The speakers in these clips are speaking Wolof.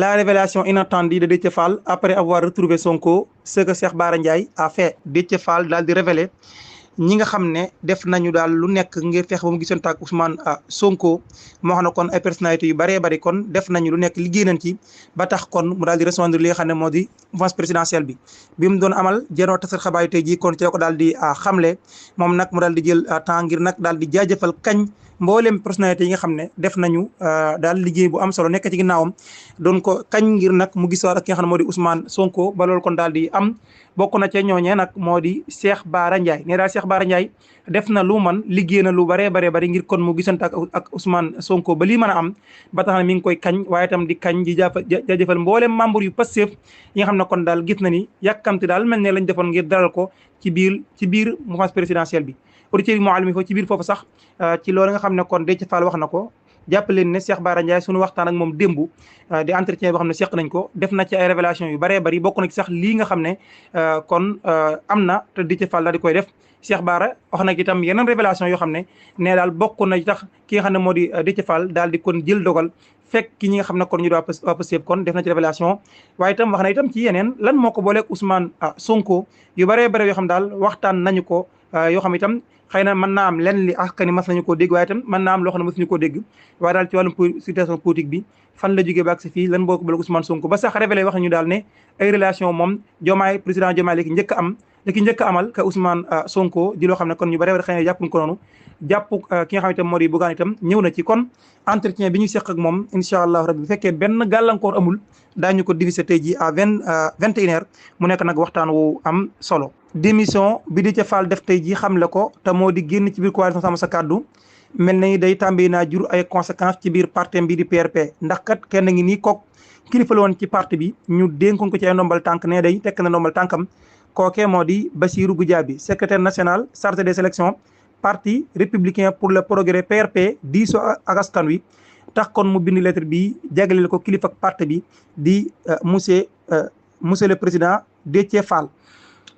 la révélation inattendue de Déthié Fall après avoir retrouvé Sonko, ce que Cheikh Bara Ndiaye a fait. Déthié Fall daal di révélé ñi nga xam ne def nañu daal lu nekk ngir feex ba mu gisoon ak Ousmane Sonko moo xam ne kon ay personnalités yu bëree bëri kon def nañu lu nekk liggéey nañ ci ba tax kon mu daal di rejoindre li nga xam ne moo di mouvance présidentielle bi mu doon amal jénoo tasar xabaar yi tey jii kon ci la ko daal di xamle moom nag mu daal di jël temps ngir nag daal di jaajëfal kañ mboolem personnalité yi nga xam ne def nañu daal liggéey bu am solo nekk ci ginnaawam doon ko kañ ngir nag mu gis ak ki nga xam ne moo di Ousmane Sonko ba loolu kon daal di am bokk na ca ñooñee nag moo di Cheikh Bara Ndiaye ne daal Cheikh Bara Ndiaye def na lu man liggéey na lu baree bari ngir kon mu gisante ak Ousmane Sonko ba lii mën a am ba tax na mi ngi koy kañ waaye itam di kañ di jaajëfal mboolem membre yu Pastef yi nga xam ne kon daal gis na ni yàkkamti daal mel ne lañ defoon ngir dalal ko ci biir mouvance présidentielle bi auditeurs yi moo alami foofu ci biir foofu sax ci loolu nga xam ne kon Déthié Fall wax na ko jàpp leen ne Cheikh Bara Ndiaye suñu waxtaan ak moom démb di entretien boo xam ne seq nañ ko def na ci ay révélation yu bëree bëri bokk na ci sax lii nga xam ne kon am na te Déthié Fall daal di koy def Cheikh Bara wax na ci itam yeneen révélation yoo xam ne nee daal bokk na tax ki nga xam ne moo di Déthié Fall daal di kon jël dogal fekk ki ñi nga xam ne kon ñu waa Pastef kon def na ci révélation waaye itam wax na itam ci yeneen lan moo ko booleeg Ousmane Sonko yu bëree bëri yoo xam daal waxtaan nañu ko yoo xam itam xëy na mën naa am lenn li askani mas nañu koo dégg waaye itam mën naa am loo xam ne mësuñu koo dégg waaye daal ci wàllum situation politique bi fan la jógee ba ak si fii lan boo ko bëgg Ousmane Sonko ba sax révélé wax nañu daal ne ay relation moom Diomaye président Diomaye li ki njëkk amal ka Ousmane Sonko di loo xam ne kon ñu bari xëy na jàppuñ ko noonu jàpp ki nga xam itam moo di Bougane itam ñëw na ci kon entretien bi ñu seq ak moom incha allah rabbi bu fekkee benn gàllankoor amul daañu ko diviser tey ji à 21h mu nekk nag waxtaan wu am solo démission bi Déthié Fall def tey ji xamle ko te moo di génn ci biir coalition Sàmm Sa Kàddu mel na ni day tàmbali naa jur ay conséquences ci biir parti bi di PRP ndax kat kenn ngi nii kook kilifa la woon ci parti bi ñu dénkoon ko ci ay ndombal tànk ne day tekk na ndombal tànkam kookee moo di Bassirou Goudiaby secrétaire national chargé des élections parti républicain pour le progrès PRP diisoo ak askan wi tax kon mu bind lettre bi jagleel ko kilifa parti bi di monsieur le président Déthié Fall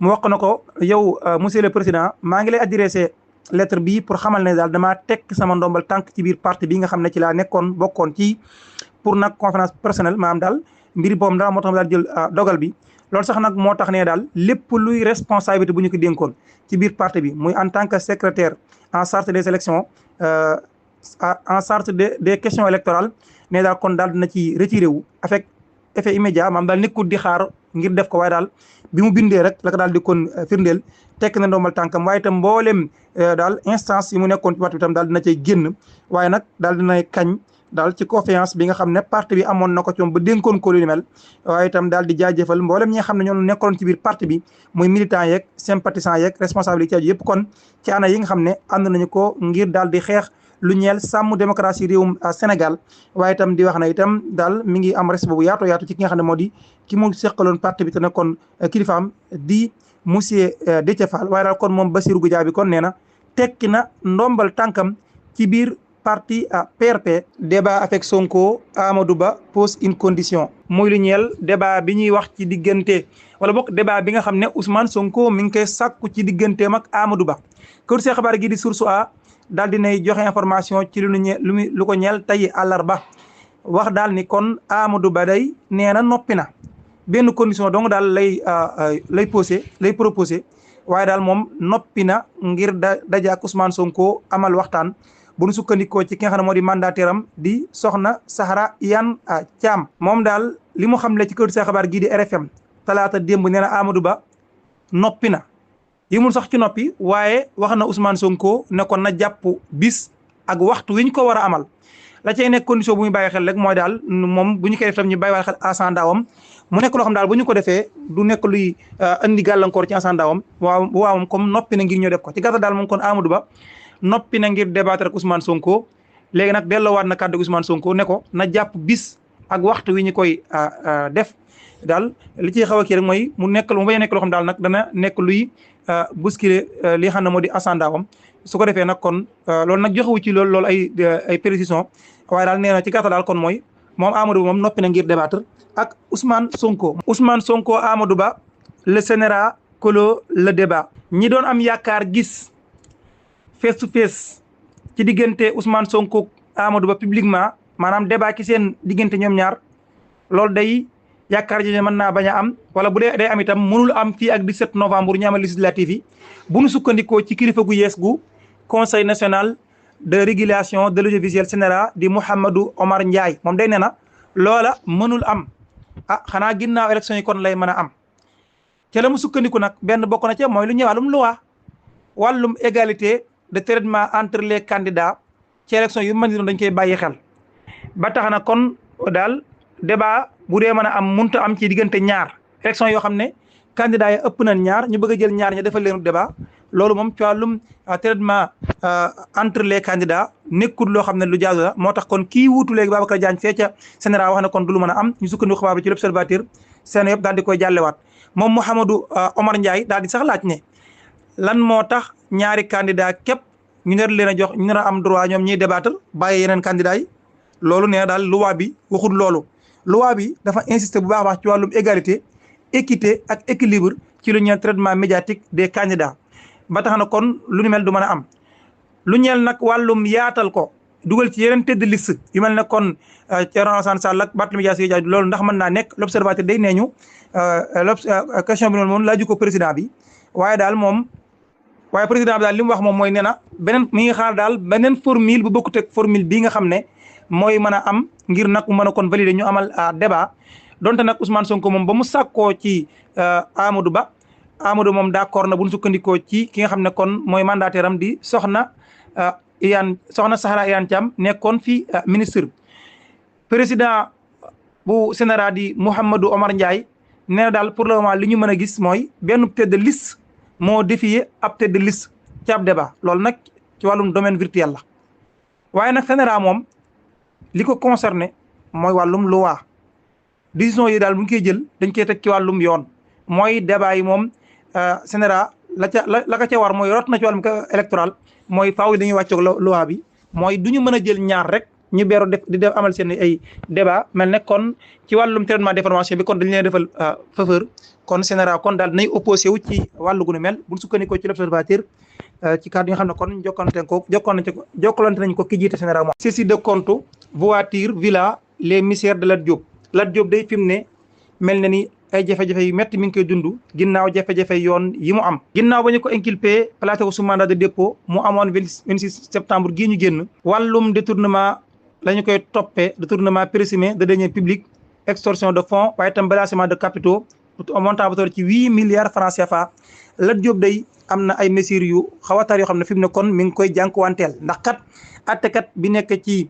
mu wax na ko yow monsieur le président maa ngi lay adressé lettre bi pour xamal ne daal damaa tekk sama ndombal tànk ci biir parti bi nga xam ne ci laa bokkoon ci pour nag conférence personnelle maanaam daal mbiri boobu daal moo tax daal jël dogal bi loolu sax nag moo tax ne daal lépp luy responsabilité bu ñu ko dénkoon ci biir parti bi muy en tant que secrétaire en charge des élections en charge des questions électorales ne daal kon daal dina ci retiré wu avec effet immédiat maanaam daal nekkul di xaar ngir def ko waaye daal bi mu bindee rek la ko daal di kon firndeel tekk na ndombal tànkam waaye itam mboolem daal instance yi mu nekkoon ci parti bi itam daal dina cay génn waaye nag daal dinay kañ daal ci confiance bi nga xam ne parti bi amoon na ko ci moom ba dénkoon ko lu ni mel waaye itam daal di jaajëfal mboolem ñi nga xam ne ñoo nekkoon ci biir parti bi muy militant yeeg sympathisant yeeg responsabilité yëpp kon ci ana yi nga xam ne ànd nañu ko ngir daal di xeex lu ñeel sàmm démocratie réewum Sénégal waaye itam di wax na itam daal mi ngi am respect bu yaatu ci ki nga xam ne moo di ki mu seqaloon parti bi te nekkoon kilifaam di monsieur Déthié Fall waaye daal kon moom Bassirou Goudiaby kon nee na tekki na ndombal tànkam ci biir parti PRP. Débat avec Sonko Amadou Ba pose une condition muy lu ñeel débat bi ñuy wax ci diggante wala bokk débat bi nga xam ne Ousmane Sonko mi ngi koy sàkku ci digganteem ak Amadou Ba kër see xabaar gi di Source A daal dinay joxe information ci lu ko ñeel tey àllarba wax daal ni kon Amadou Ba day nee na noppi na benn condition donc daal lay proposé waaye daal moom noppi na ngir daje ak Ousmane Sonko amal waxtaan bu nu sukkandikoo ci ki nga xam ne moo di mandataire am di soxna Sahara Iyane Thiam moom daal li mu xamle ci kër sa xabaar gii di RFM talaata démb nee na Amadou Ba noppi na yimul sax ci noppi waaye wax na Ousmane Sonko ne kon na jàpp bis ak waxtu wi ñu ko war a amal la cay nekk condition bu muy bàyyi xel rek mooy daal moom bu ñu koy def tam ñu bàyyi xel asandaawam mu nekk loo xam daal bu ñu ko defee du nekk luy andi gàllankoor ci asandaawam waaw moom comme noppi na ngir ñoo def ko ci gàttal daal moom kon Amadou Ba noppi na ngir débattre ak Ousmane Sonko léegi nag delloowaat na kàddu Ousmane Sonko ne ko na jàpp bis ak waxtu wi ñu koy def daal li ciy xaw a kii rek mooy mu bañ a nekk loo xam daal nag dana nekk luy bousculer li nga xam ne moo di asandaawam su ko defee nag kon loolu nag joxewu ci loolu ay précision waaye daal nee na ci gàttal daal kon mooy moom Amadou Ba moom noppi na ngir débattre ak Ousmane Sonko. Ousmane Sonko Amadou Ba le Sénégal clôt le débat ñi doon am yaakaar gis face to face ci diggante Ousmane Sonko Amadou Ba publiquement maanaam débat ci seen diggante ñoom ñaar loolu day yaakaar ji ne mën naa bañ a am wala bu dee day am itam mënul am fii ak 17 novembre ñu amal législative yi bu nu sukkandikoo ci kilifa gu yees gu conseil national de régulation de l'audiovisuel CNRA di Mouhamadou Omar Ndiaye moom day nee na loola mënul am xanaa ginnaaw élection yi kon lay mën a am ca la mu sukkandiku nag benn bokk na ca mooy lu ñëw wàllum égalité de traitement entre les candidats ci élection yu mën di doon dañ koy bàyyi xel ba tax na kon daal débat bu dee mën a am munta am ci diggante ñaar élection yoo xam ne candidats yi ëpp nañ ñaar ñu bëgg a jël ñaar ña defal leen débat loolu moom ci wàllum traitement entre les candidats nekkul loo xam ne lu jaazu la moo tax kon kii wuutu léegi Babacar Diagne fee ca CNRA wax na kon du lu mën a am ñu sukkandiku xabaar bi ci l'Observateur seen yëpp daal di koy jàllewaat moom Mouhamadou Omar Ndiaye daal di sax laaj ne lan moo tax ñaari candidat képp ñu nar leen a jox ñu nar a am droit ñoom ñuy débattre bàyyi yeneen candidats yi loolu nee daal loi bi waxul loolu loi bi dafa insister bu baax a baax ci wàllum égalité équité ak équilibre ci lu ñeel traitement médiatique des candidats ba tax na kon lu ni mel du mën a am lu ñeel nag wàllum yaatal ko dugal ci yeneen tête de liste yu mel ne kon Thierno Alassane Sall ak Barthélémy Dias loolu ndax mën naa nekk l'Observateur day nee ñu question bi noonu moom laaju ko président bi waaye président bi daal li mu wax moom mooy nee na beneen mi ngi xaar daal beneen formule bu bokkut ak formule bii nga xam ne mooy mën a am ngir nag mu mën a kon valider ñu amal débat donte nag Ousmane Sonko moom ba mu sàkkoo ci Amadou Ba Amadou moom d'accord na bu ñu sukkandikoo ci ki nga xam ne kon mooy mandataire am di soxna Zahra Iyane Thiam nekkoon fi ministre président bu CNRA di Mouhamadou Omar Ndiaye nee na daal pour le moment li ñu mën a gis mooy benn tête de liste moo défier ab tête de liste ci ab débat loolu nag ci wàllum domaine virtuel la waaye nag CNRA moom li ko concerné mooy wàllum loi décision yi daal bu ñu koy jël dañ koy teg ci wàllum yoon mooy débat yi moom CNRA la ka ca war mooy rot na ci wàllum électoral mooy faaw dañuy wàccoog loi bi mooy du ñu mën a jël ñaar rek ñu beero def amal seen ay débat mel ne kon ci wàllum traitement d'information bi kon dañu leen defal faveur kon CNRA kon daal nay opposé wu ci wàllu gu nu mel bu ñu sukkandikoo ci l'Observateur ci kàddu yi nga xam ne kon jokkalante nañ ko ki jiite CNRA moom. saisie de compte voiture villa les misères de Lat Diop day fi mu ne mel na ni ay jafe-jafe yu métti mi ngi koy dund ginnaaw jafe-jafe yoon yi mu am. ginnaaw ba ñu ko inculpé placé ko sous mandat de dépôt mu amoon 26 septembre gii ñu génn. wàllum détournement la ñu koy toppee détournement présumé de deniers publics extorsion de fonds waaye itam blanchiment de capitaux montant ba toll ci 8 milliards francs CFA. Lat Diop day am na ay mesures yu xaw a tar yoo xam ne fi mu ne kon mi ngi koy jànkuwanteel ndax kat attekat bi nekk ci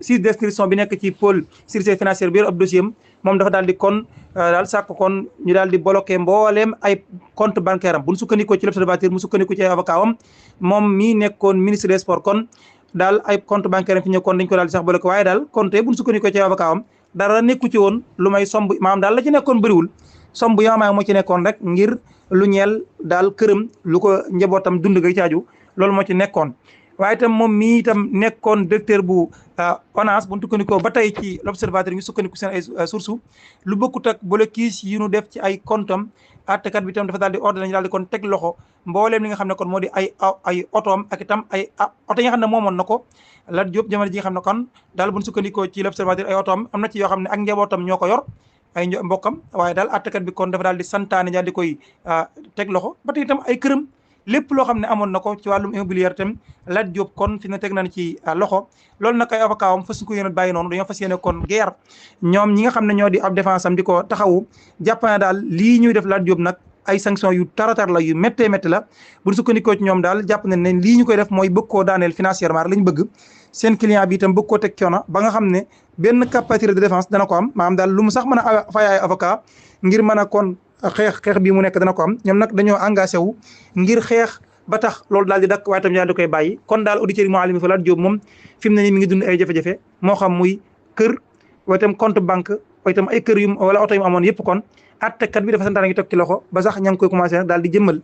site d'instruction bi nekk ci pôle sécurité financière bi yor ab dossier moom dafa daal di kon daal sàkk kon ñu daal di bloqué mbooleem ay compte bancaire am bu ñu sukkandikoo ci l'Observateur mu sukkandiku ci ay avocat am moom mii nekkoon ministre des sports kon daal ay compte bancaire am fi ñëw kon dañ ko daal di sax bloqué waaye daal compte bu ñu sukkandikoo ci ay avocat am dara nekku ci woon lu may somb maanaam daal la ci nekkoon bëriwul somb yoo xam moo ci nekkoon rek ngir lu ñeel daal këram lu ko njabootam dund ga caaju loolu moo ci nekkoon. waaye itam moom mii itam nekkoon directeur bu ONAS bu ñu sukkandikoo ba tey ci l'Observateur ñu sukkandiku seen ay sources lu bokkut ak blocus yi ñu def ci ay comptam àttekat bi itam dafa daal di ordonné ñu daal di kon teg loxo mbooleem li nga xam ne kon moo di ay otoom ak itam ay oto yi nga xam ne moomoon na ko Lat Diop jamono ji nga xam ne kon daal bu ñu sukkandikoo ci l'Observateur ay otoom am na ci yoo xam ne ak njabootam ñoo ko yor ay mbokkam waaye daal àttekat bi kon dafa daal di santaane daal di koy teg loxo ba tey itam ay këram lépp loo xam ne amoon na ko ci wàllum immobilier tam Lat Diop kon fi na teg nañ ci loxo loolu nag ay avocat am fas ko yéene bàyyi noonu dañoo fas yéene kon guerre ñoom ñi nga xam ne ñoo di ab défense am di ko taxawu jàpp na daal lii ñuy def Lat Diop nag ay sanctions yu taratar la yu méttee métti la bu ñu sukkandikoo ci ñoom daal jàpp nañ ne lii ñu koy def mooy bëgg koo daaneel financièrement lañ bëgg seen client bi itam bëgg koo teg coono ba nga xam ne benn capacité de défense dana ko am maanaam daal lu mu sax mën a fay ay avocat ngir mën a kon xeex bii mu nekk dana ko am ñoom nag dañoo engagé wu ngir xeex ba tax loolu daal di dakk waaye tam daal di koy bàyyi kon daal auditeurs yi Mouhalim fa Lat Diop moom fi mu ne nii mi ngi dund ay jafe-jafe moo xam muy kër waaye itam compte banque waaye itam ay kër yu wala oto yu mu amoon yëpp kon attekat bi dafa santaane ngi teg ci loxo ba sax ña ngi koy commencé nag daal di jëmmal